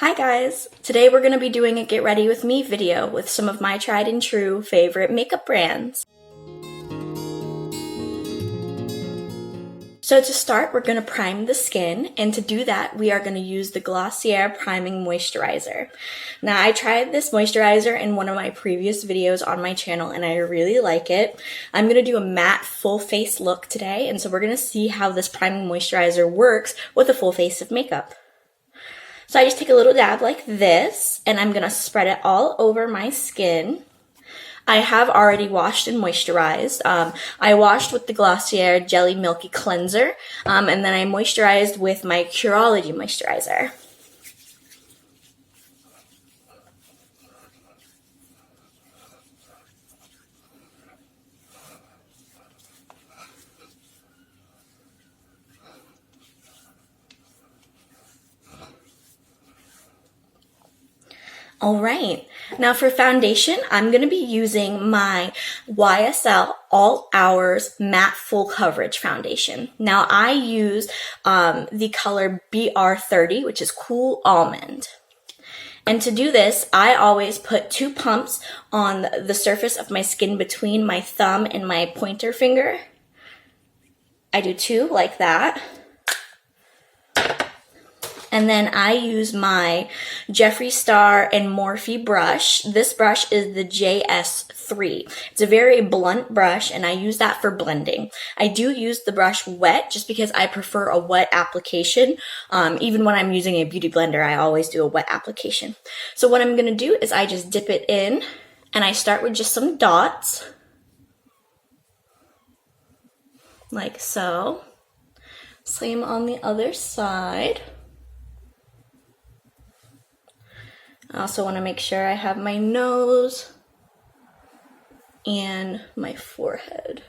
Hi guys! Today we're going to be doing a get ready with me video with some of my tried and true favorite makeup brands. So to start, we're going to prime the skin, and to do that we are going to use the Glossier Priming Moisturizer. Now I tried this moisturizer in one of my previous videos on my channel and I really like it. I'm going to do a matte full face look today, and so we're going to see how this priming moisturizer works with a full face of makeup. So I just take a little dab like this, and I'm going to spread it all over my skin. I have already washed and moisturized. I washed with the Glossier Jelly Milky Cleanser, and then I moisturized with my Curology Moisturizer. Alright, now for foundation, I'm going to be using my YSL All Hours Matte Full Coverage Foundation. Now I use the color BR30, which is Cool Almond. And to do this, I always put 2 pumps on the surface of my skin between my thumb and my pointer finger. I do 2 like that. And then I use my Jeffree Star and Morphe brush. This brush is the JS3. It's a very blunt brush, and I use that for blending. I do use the brush wet just because I prefer a wet application. Even when I'm using a beauty blender, I always do a wet application. So what I'm going to do is I just dip it in, and I start with just some dots. Like so. Same on the other side. I also want to make sure I have my nose and my forehead.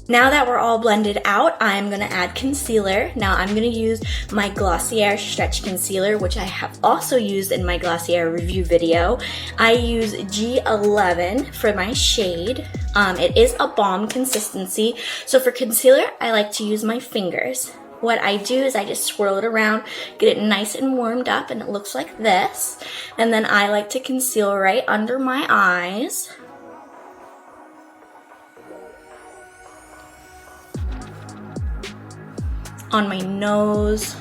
Now that we're all blended out, I'm going to add concealer. Now I'm going to use my Glossier Stretch Concealer, which I have also used in my Glossier review video. I use G11 for my shade. It is a balm consistency. So for concealer, I like to use my fingers. What I do is I just swirl it around, get it nice and warmed up, and it looks like this. And then I like to conceal right under my eyes. On my nose,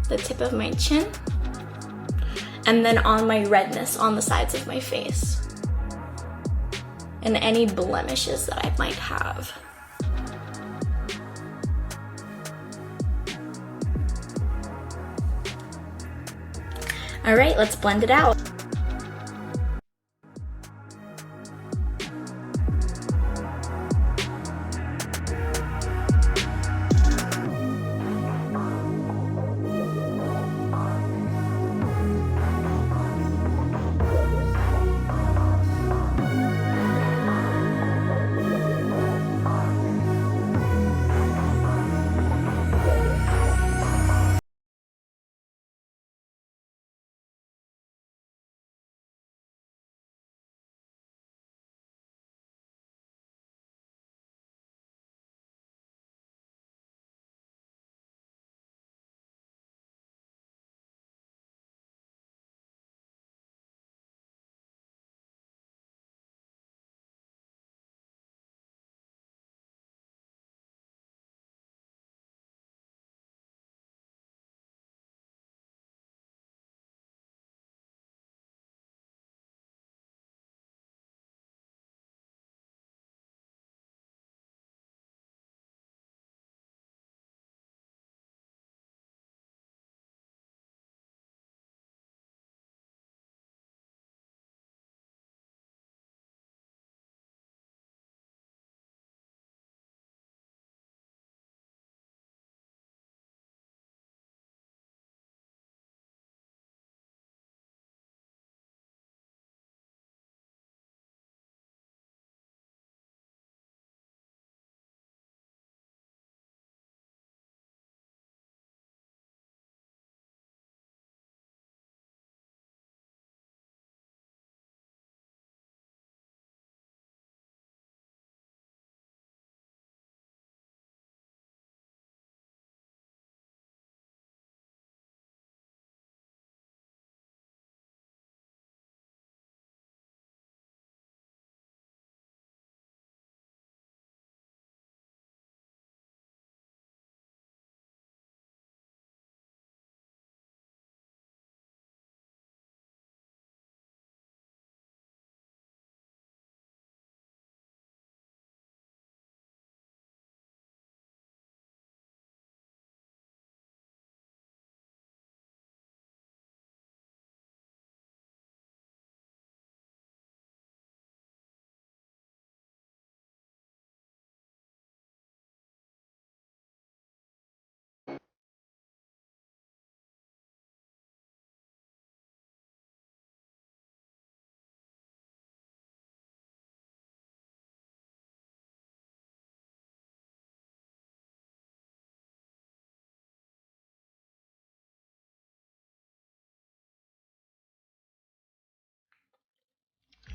the tip of my chin, and then on my redness on the sides of my face, and any blemishes that I might have. All right, let's blend it out.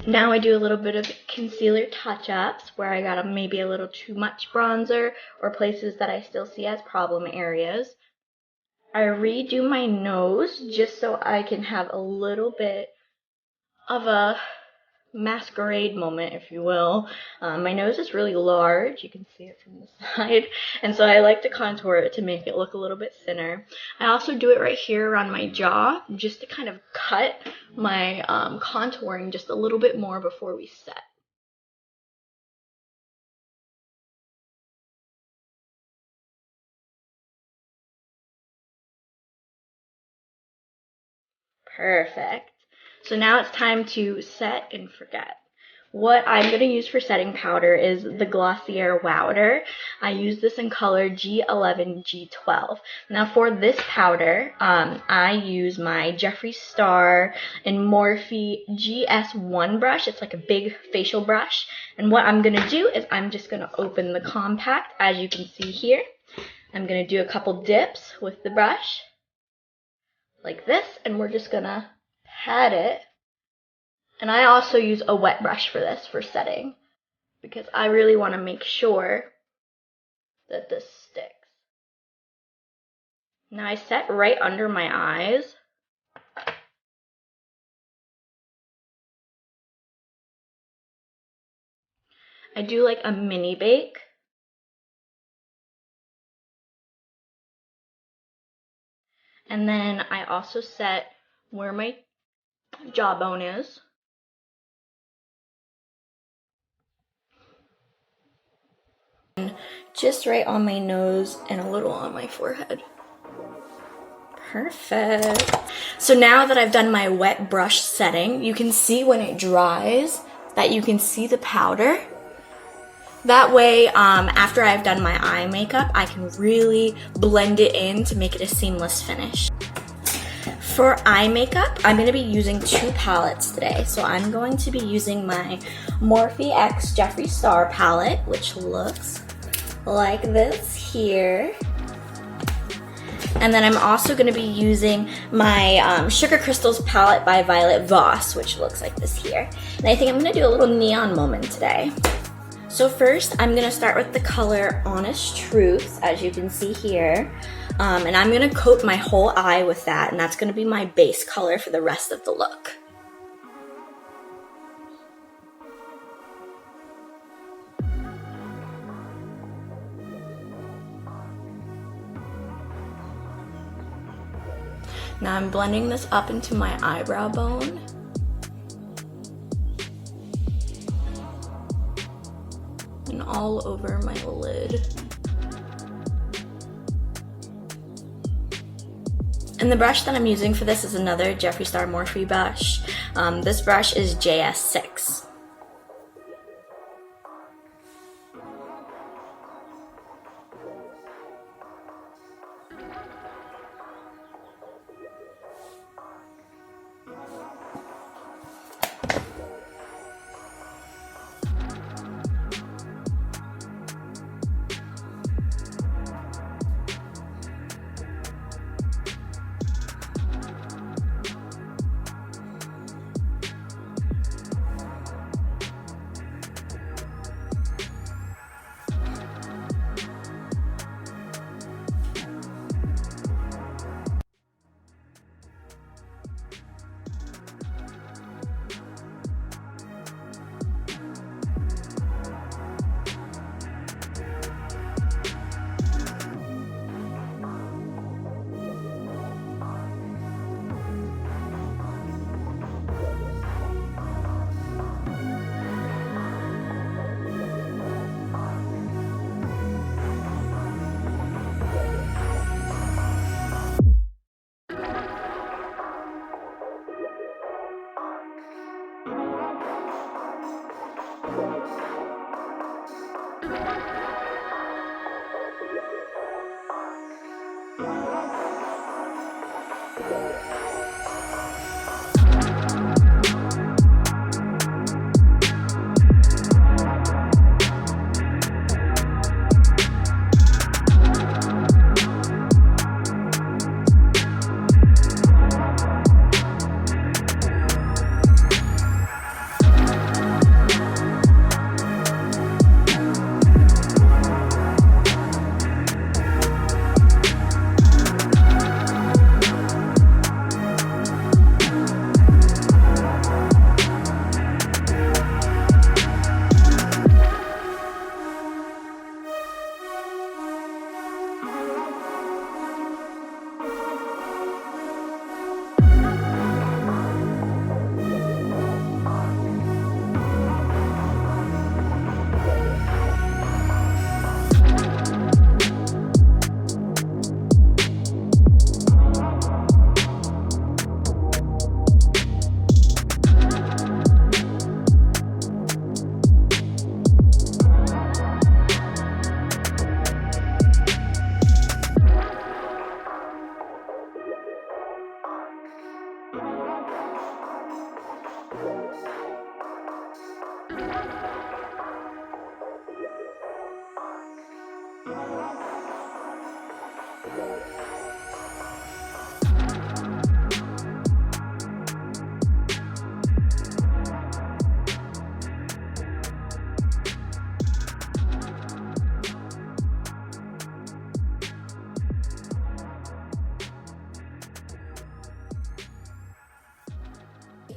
Now I do a little bit of concealer touch-ups where I got maybe a little too much bronzer or places that I still see as problem areas. I redo my nose just so I can have a little bit of a masquerade moment, if you will. My nose is really large, you can see it from the side, and so I like to contour it to make it look a little bit thinner. I also do it right here around my jaw just to kind of cut my contouring just a little bit more before we set. Perfect. So now it's time to set and forget. What I'm going to use for setting powder is the Glossier Wowder. I use this in color G11, G12. Now for this powder, I use my Jeffree Star and Morphe GS1 brush. It's like a big facial brush. And what I'm going to do is I'm just going to open the compact, as you can see here. I'm going to do a couple dips with the brush, like this, and we're just going to pat it. And I also use a wet brush for this, for setting, because I really want to make sure that this sticks. Now I set right under my eyes. I do like a mini bake. And then I also set where my jawbone is. Just right on my nose and a little on my forehead. Perfect. So now that I've done my wet brush setting, you can see when it dries that you can see the powder. That way, after I've done my eye makeup, I can really blend it in to make it a seamless finish. For eye makeup, I'm going to be using two palettes today. So I'm going to be using my Morphe X Jeffree Star palette, which looks like this here. And then I'm also going to be using my Sugar Crystals palette by Voss, which looks like this here. And I think I'm going to do a little neon moment today. So first, I'm going to start with the color Honest Truth, as you can see here. And I'm going to coat my whole eye with that, and that's going to be my base color for the rest of the look. Now I'm blending this up into my eyebrow bone. And all over my lid. And the brush that I'm using for this is another Jeffree Star Morphe brush. This brush is JS6.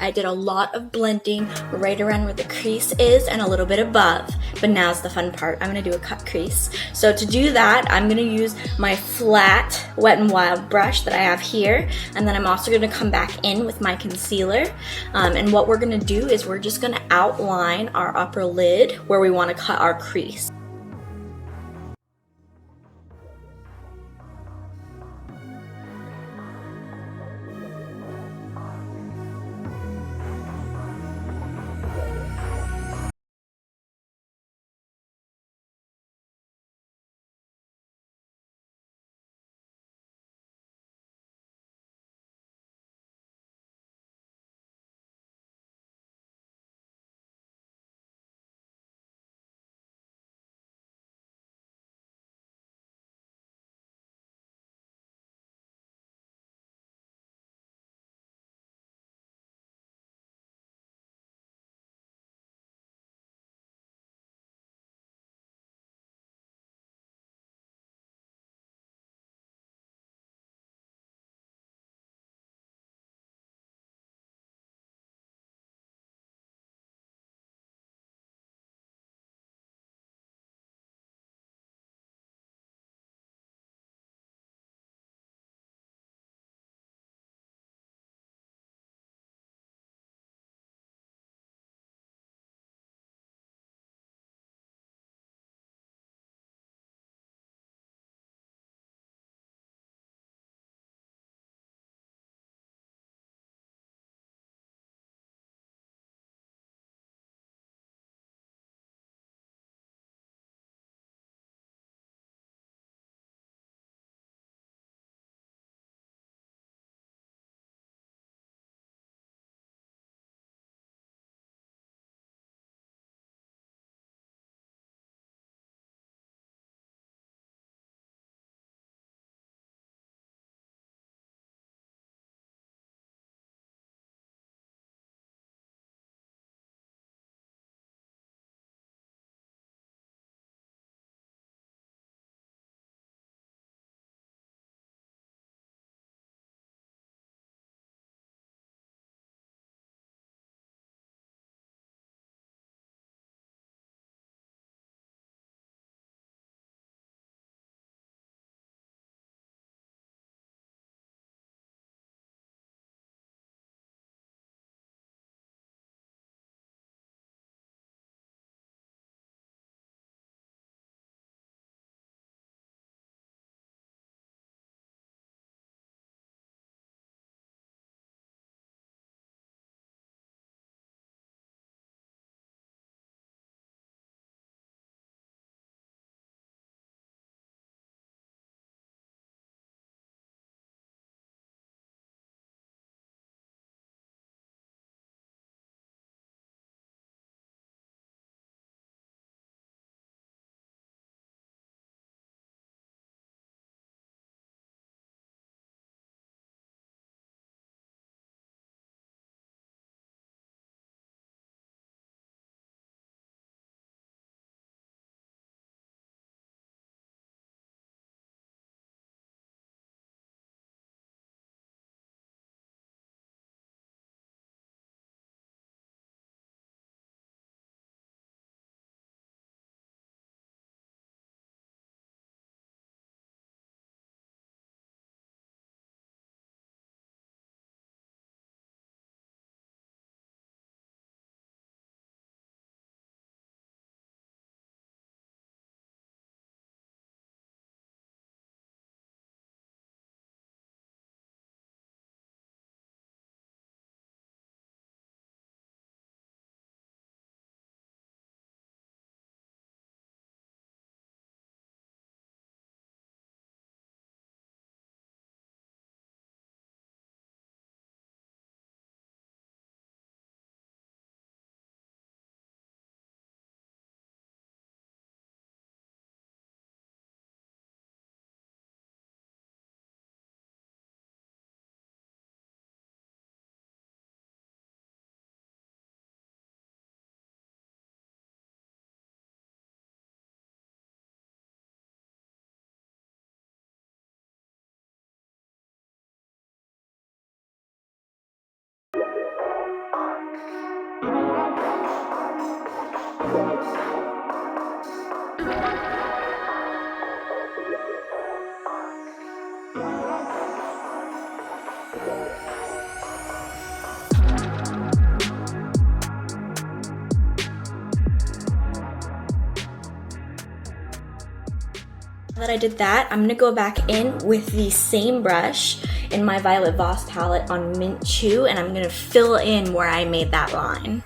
I did a lot of blending right around where the crease is and a little bit above, but now's the fun part. I'm gonna do a cut crease. So to do that, I'm gonna use my flat Wet n Wild brush that I have here, and then I'm also gonna come back in with my concealer. And what we're gonna do is we're just gonna outline our upper lid where we wanna cut our crease. Now that I did that, I'm gonna go back in with the same brush in my Violet Voss palette on Mint Chew, and I'm gonna fill in where I made that line.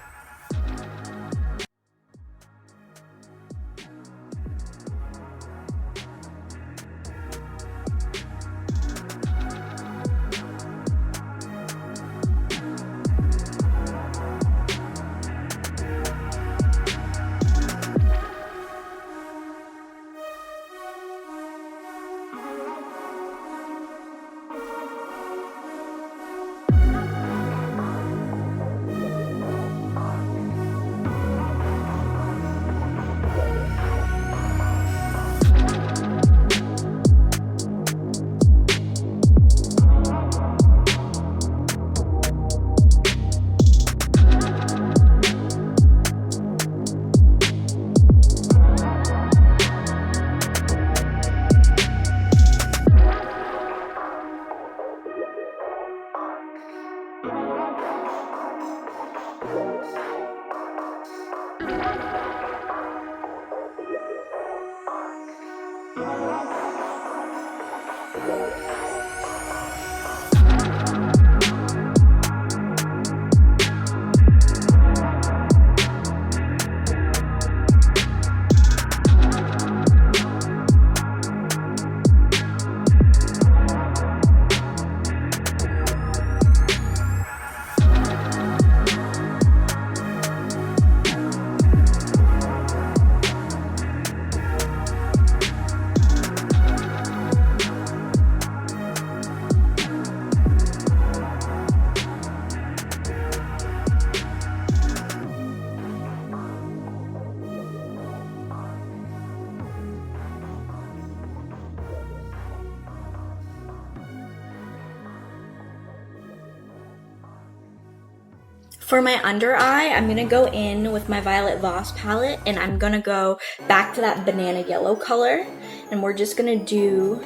For my under eye, I'm going to go in with my Violet Voss palette, and I'm going to go back to that banana yellow color, and we're just going to do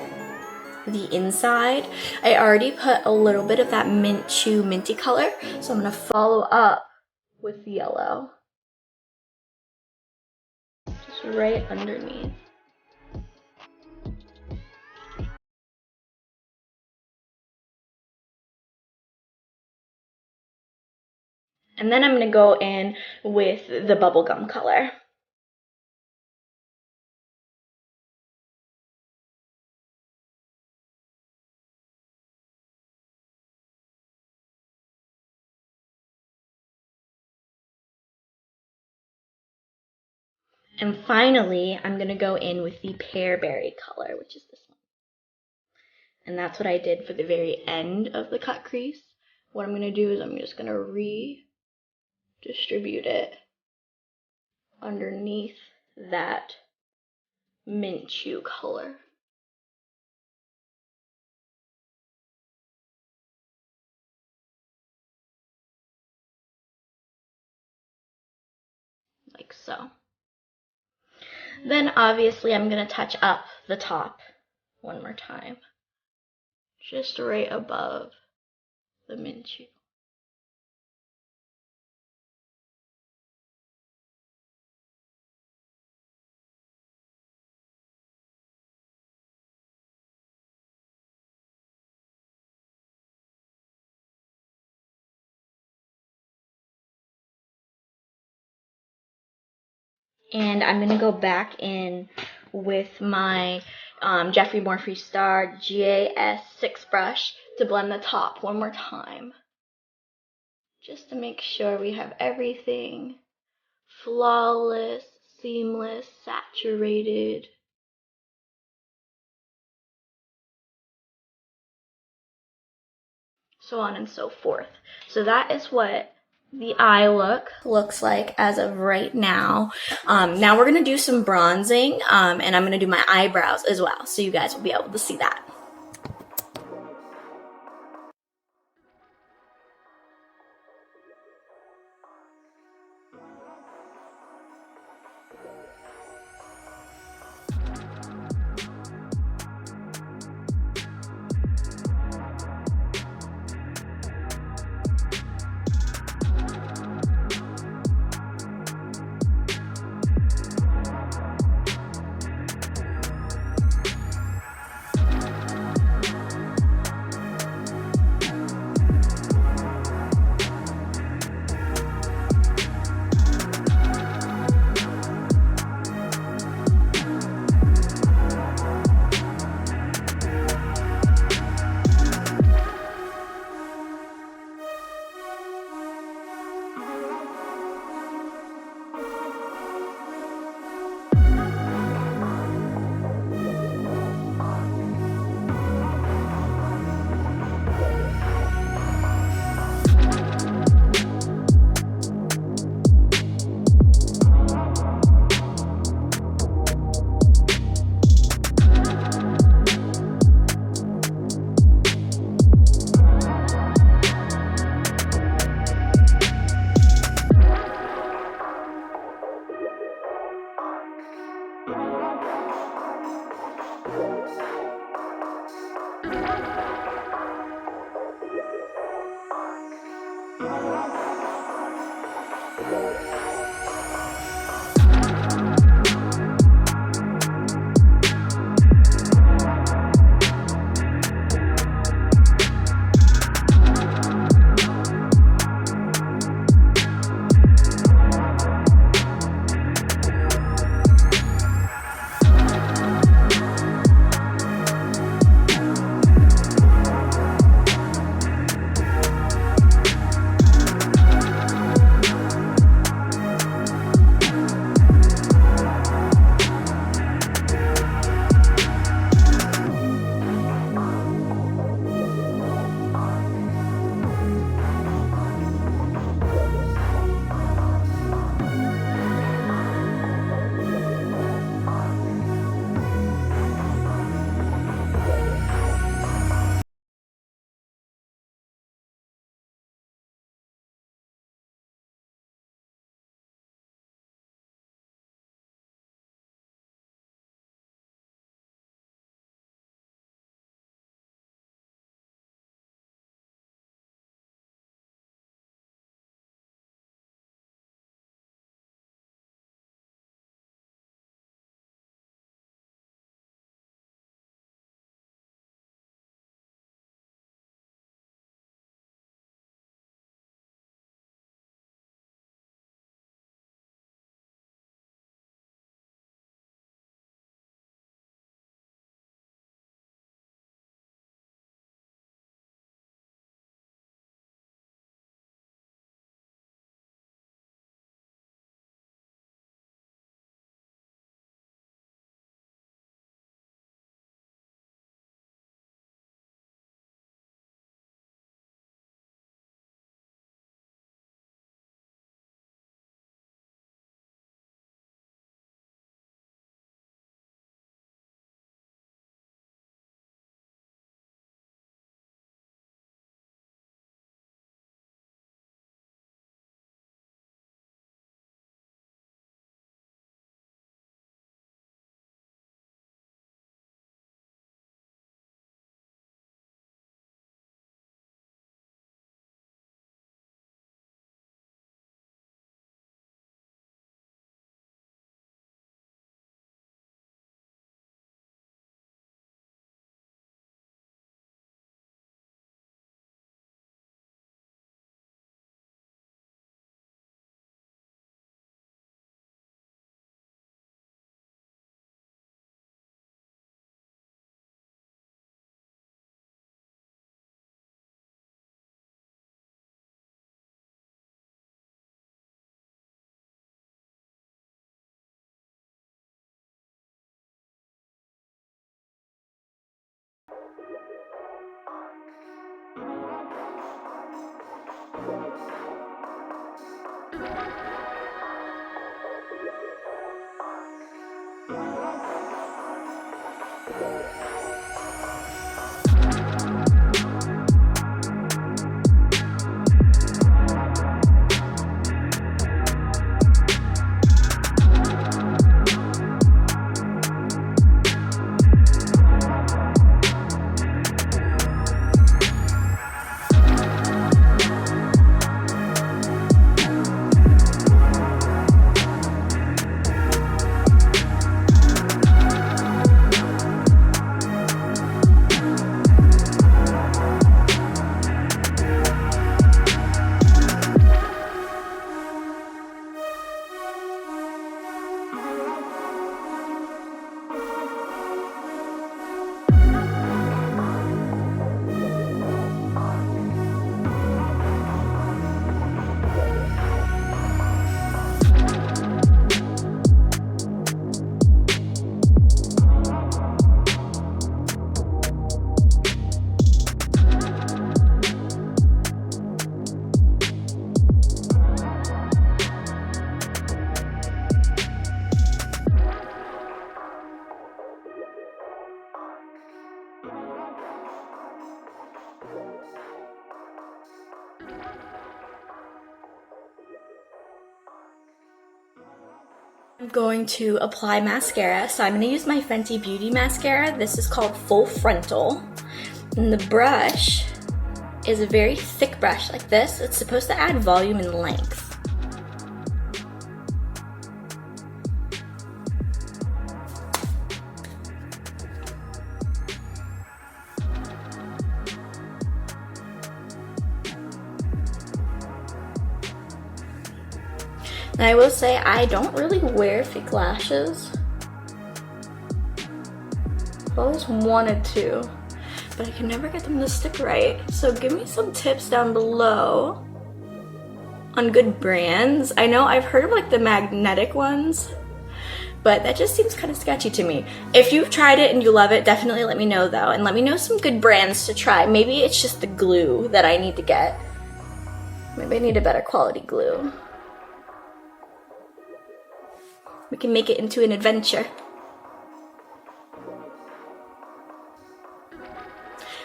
the inside. I already put a little bit of that Mint Chew minty color, so I'm going to follow up with the yellow. Just right underneath. And then I'm going to go in with the bubblegum color. And finally, I'm going to go in with the pearberry color, which is this one. And that's what I did for the very end of the cut crease. What I'm going to do is I'm just going to redistribute it underneath that Mint Chew color. Like so. Then obviously I'm going to touch up the top one more time. Just right above the Mint Chew. And I'm going to go back in with my Jeffree Star GAS6 brush to blend the top one more time. Just to make sure we have everything flawless, seamless, saturated. So on and so forth. So that is what the eye look looks like as of right now. Now we're going to do some bronzing, and I'm going to do my eyebrows as well, so you guys will be able to see that. I'm going to apply mascara. So I'm going to use my Fenty Beauty mascara. This is called Full Frontal. And the brush is a very thick brush like this. It's supposed to add volume and length. Now I will say I don't really wear fake lashes. I've always wanted to, but I can never get them to stick right. So give me some tips down below on good brands. I know I've heard of like the magnetic ones, but that just seems kind of sketchy to me. If you've tried it and you love it, definitely let me know though, and let me know some good brands to try. Maybe it's just the glue that I need to get. Maybe I need a better quality glue. We can make it into an adventure.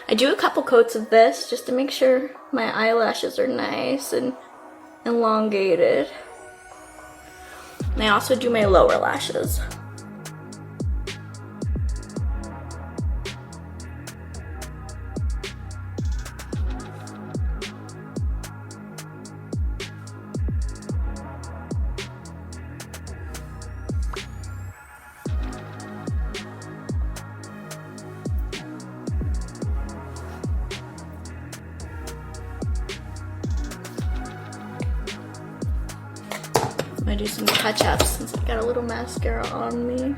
I do a couple coats of this just to make sure my eyelashes are nice and elongated. And I also do my lower lashes. I'm gonna do some touch-ups since I got a little mascara on me.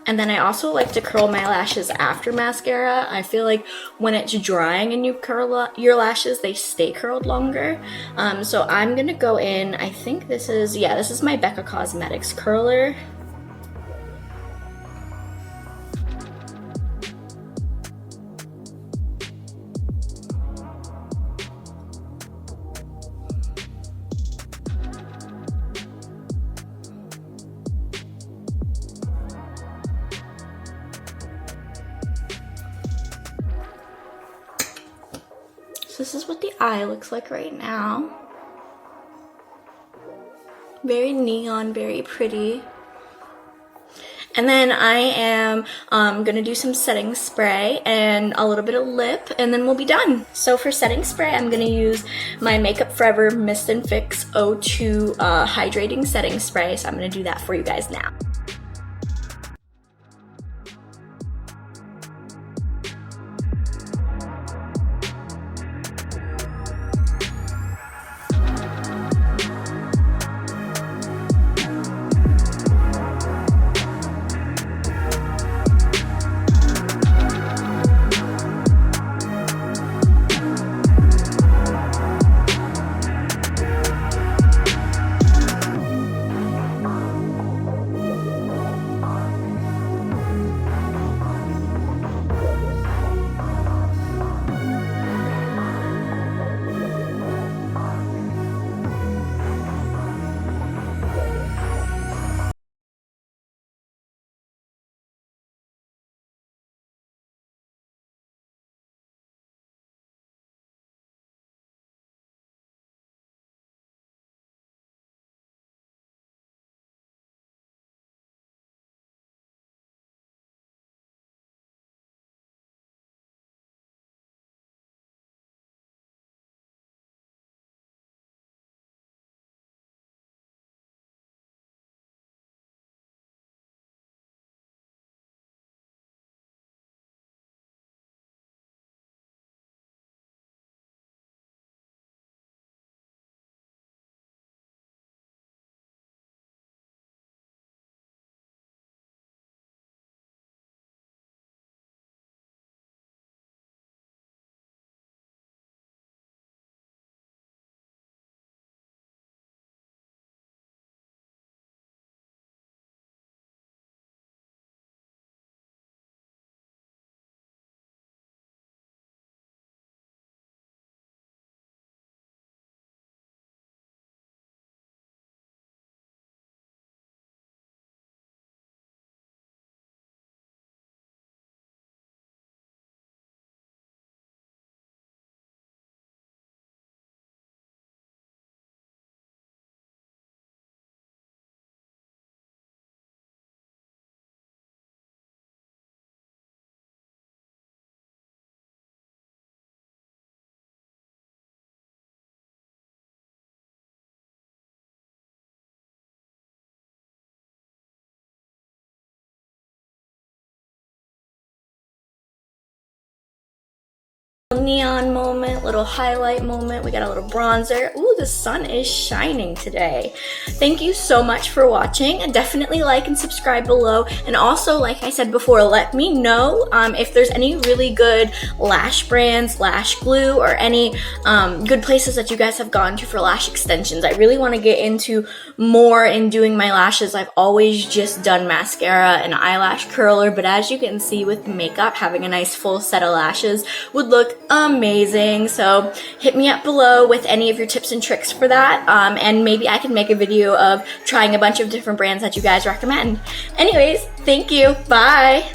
And then I also like to curl my lashes after mascara. I feel like when it's drying and you curl your lashes, they stay curled longer. So I'm gonna go in, I think this is my Becca Cosmetics curler. This is what the eye looks like right now. Very neon, very pretty. And then I am gonna do some setting spray and a little bit of lip, and then we'll be done. So for setting spray, I'm gonna use my Makeup Forever Mist and Fix O2 Hydrating Setting Spray. So I'm gonna do that for you guys now. Neon moment, little highlight moment. We got a little bronzer. Ooh, the sun is shining today. Thank you so much for watching, and definitely like and subscribe below. And also, like I said before, let me know if there's any really good lash brands, lash glue, or any good places that you guys have gone to for lash extensions. I really want to get into more in doing my lashes. I've always just done mascara and eyelash curler, but as you can see with makeup, having a nice full set of lashes would look amazing. So hit me up below with any of your tips and tricks for that, and maybe I can make a video of trying a bunch of different brands that you guys recommend. Anyways, thank you. Bye.